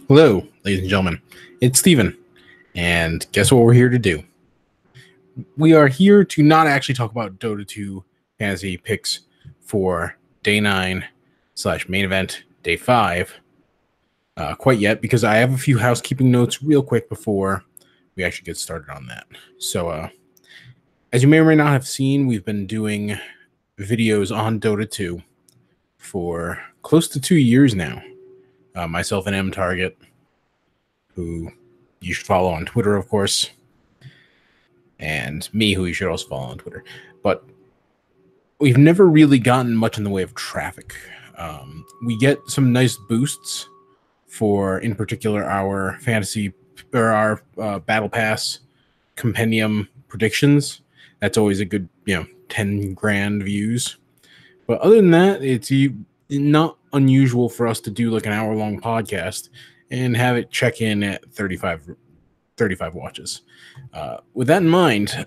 Hello, ladies and gentlemen. It's Steven, and guess what we're here to do? We are here to not actually talk about Dota 2 fantasy picks for day 9 / main event, day 5, quite yet, because I have a few housekeeping notes real quick before we actually get started on that. So, as you may or may not have seen, we've been doing videos on Dota 2 for close to 2 years now. Myself and M Target, who you should follow on Twitter, of course, and me, who you should also follow on Twitter. But we've never really gotten much in the way of traffic. We get some nice boosts for, in particular, our fantasy or our Battle Pass Compendium predictions. That's always a good, 10 grand views. But other than that, it's not unusual for us to do like an hour-long podcast and have it check in at 35 watches. With that in mind,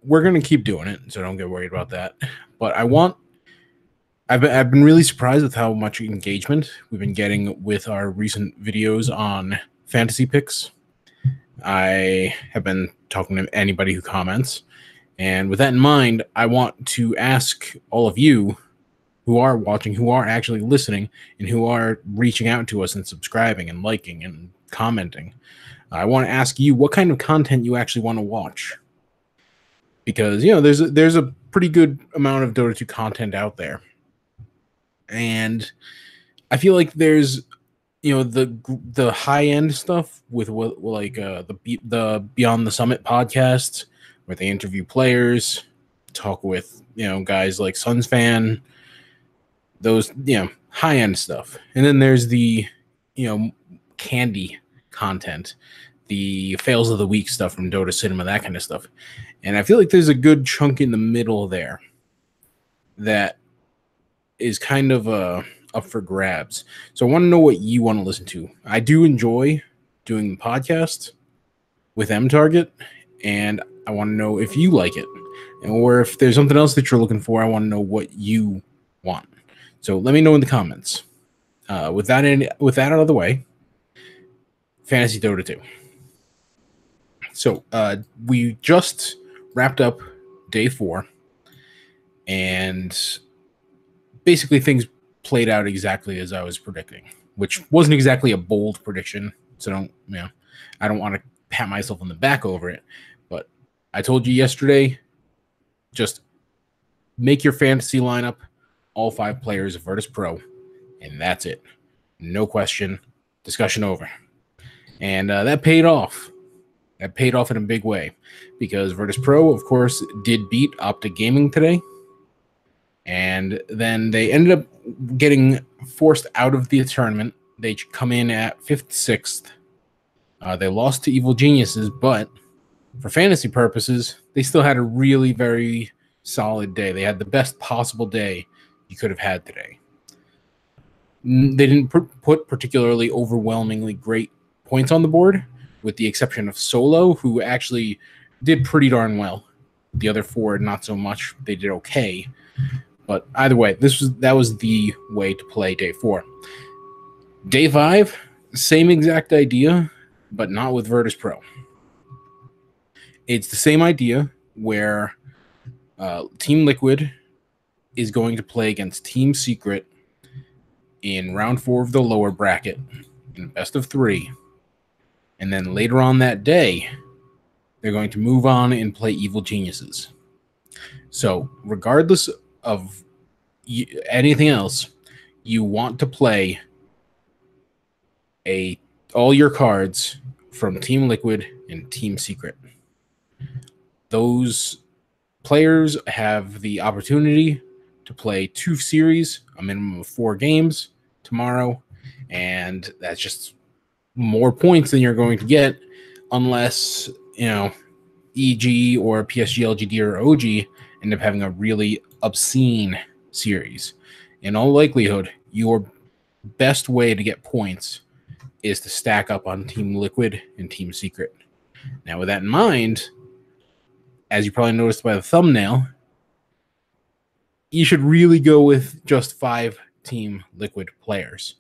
we're going to keep doing it, so don't get worried about that. But I've been really surprised with how much engagement we've been getting with our recent videos on fantasy picks. I have been talking to anybody who comments, and with that in mind, I want to ask all of you who are watching, who are actually listening, and who are reaching out to us and subscribing and liking and commenting. I want to ask you what kind of content you actually want to watch. Because, there's a pretty good amount of Dota 2 content out there. And I feel like there's, the high-end stuff with like the Beyond the Summit podcast, where they interview players, talk with, guys like Suns fan, those, high-end stuff. And then there's the, candy content, the fails of the week stuff from Dota Cinema, that kind of stuff. And I feel like there's a good chunk in the middle there that is kind of up for grabs. So I want to know what you want to listen to. I do enjoy doing the podcast with M Target, and I want to know if you like it, or if there's something else that you're looking for. I want to know what you want. So let me know in the comments. With that out of the way, Fantasy Dota 2. So we just wrapped up day 4, and basically things played out exactly as I was predicting, which wasn't exactly a bold prediction. So I don't want to pat myself on the back over it, but I told you yesterday, just make your fantasy lineup all 5 players of Virtus Pro, and that's it. No question. Discussion over. And that paid off. That paid off in a big way, because Virtus Pro, of course, did beat Optic Gaming today. And then they ended up getting forced out of the tournament. They come in at 5th, 6th. They lost to Evil Geniuses, but for fantasy purposes, they still had a really very solid day. They had the best possible day you could have had today. They didn't put particularly overwhelmingly great points on the board, with the exception of Solo, who actually did pretty darn well. The other 4, not so much. They did okay. But either way, that was the way to play day 4. Day 5, same exact idea, but not with Virtus Pro. It's the same idea where Team Liquid is going to play against Team Secret in round 4 of the lower bracket in best of 3. And then later on that day, they're going to move on and play Evil Geniuses. So regardless of anything else, you want to play all your cards from Team Liquid and Team Secret. Those players have the opportunity to play 2 series, a minimum of 4 games tomorrow, and that's just more points than you're going to get unless, EG or PSG, LGD, or OG end up having a really obscene series. In all likelihood, your best way to get points is to stack up on Team Liquid and Team Secret. Now, with that in mind, as you probably noticed by the thumbnail, you should really go with just 5 Team Liquid players.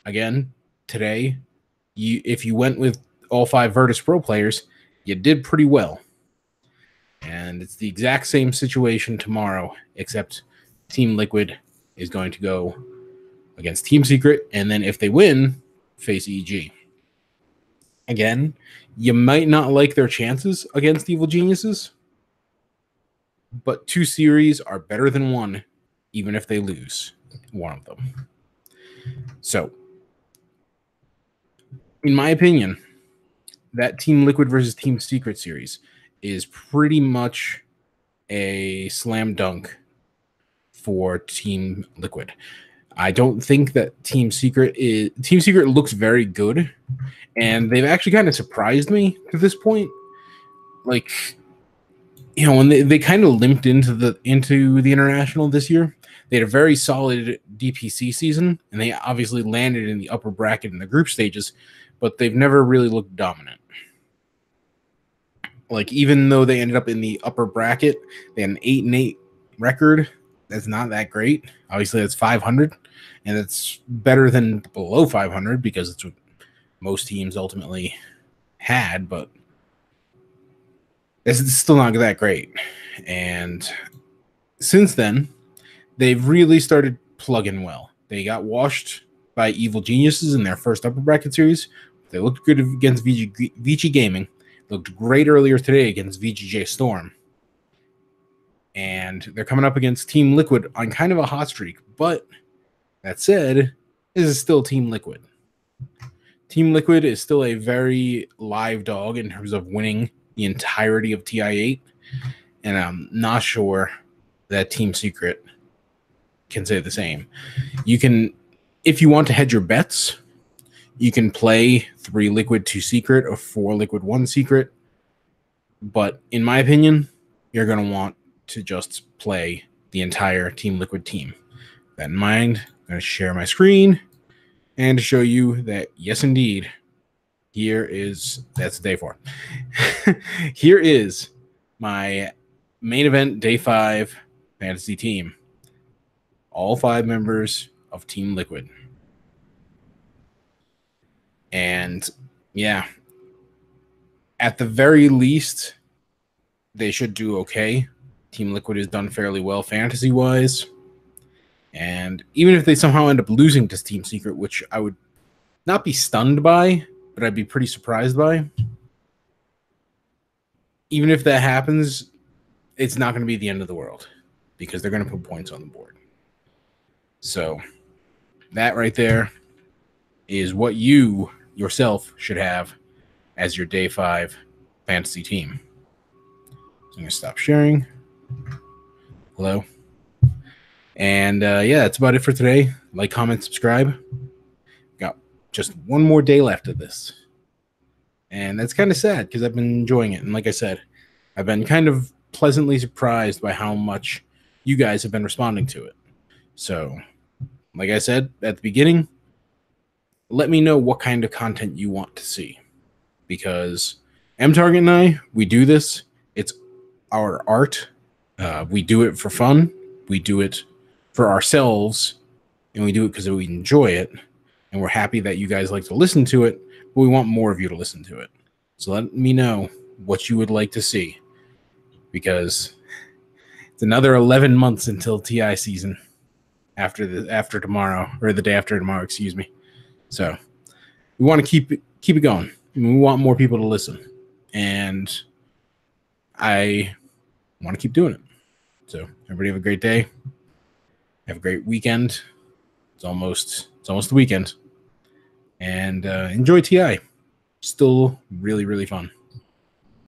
Again, today, if you went with all 5 Virtus Pro players, you did pretty well. And it's the exact same situation tomorrow, except Team Liquid is going to go against Team Secret, and then if they win, face EG. Again, you might not like their chances against Evil Geniuses, but 2 series are better than 1, even if they lose one of them. So, in my opinion, that Team Liquid versus Team Secret series is pretty much a slam dunk for Team Liquid. I don't think that Team Secret looks very good, and they've actually kind of surprised me to this point. Like, you know, when they kind of limped into the international this year, they had a very solid DPC season, and they obviously landed in the upper bracket in the group stages, but they've never really looked dominant. Like, even though they ended up in the upper bracket, they had an 8-8 record. That's not that great. Obviously, that's 500, and it's better than below 500 because it's what most teams ultimately had, but it's still not that great. And since then, they've really started plugging well. They got washed by Evil Geniuses in their first upper bracket series. They looked good against Vici Gaming. Looked great earlier today against VGJ Storm. And they're coming up against Team Liquid on kind of a hot streak. But that said, this is still Team Liquid. Team Liquid is still a very live dog in terms of winning the entirety of TI8. And I'm not sure that Team Secret can say the same. You can, if you want to hedge your bets, you can play 3 Liquid, 2 Secret, or 4 Liquid, 1 Secret. But in my opinion, you're going to want to just play the entire Team Liquid team. With that in mind, I'm going to share my screen and show you that, yes, indeed, that's day 4. Here is my main event, day 5 fantasy team. All 5 members of Team Liquid. And yeah, at the very least, they should do okay. Team Liquid has done fairly well fantasy-wise. And even if they somehow end up losing to Team Secret, which I would not be stunned by, but I'd be pretty surprised by. Even if that happens, it's not going to be the end of the world because they're going to put points on the board. So that right there is what you yourself should have as your day 5 fantasy team. So I'm going to stop sharing. Hello. And yeah, that's about it for today. Like, comment, subscribe. Got just one more day left of this. And that's kind of sad because I've been enjoying it. And like I said, I've been kind of pleasantly surprised by how much you guys have been responding to it. So, like I said at the beginning, let me know what kind of content you want to see. Because M-Target and I, we do this. It's our art. We do it for fun. We do it for ourselves. And we do it because we enjoy it. And we're happy that you guys like to listen to it. But we want more of you to listen to it. So let me know what you would like to see. Because it's another 11 months until TI season after tomorrow, or the day after tomorrow, excuse me. So we want to keep it going. We want more people to listen. And I want to keep doing it. So everybody have a great day. Have a great weekend. It's almost the weekend. And enjoy TI. Still really, really fun.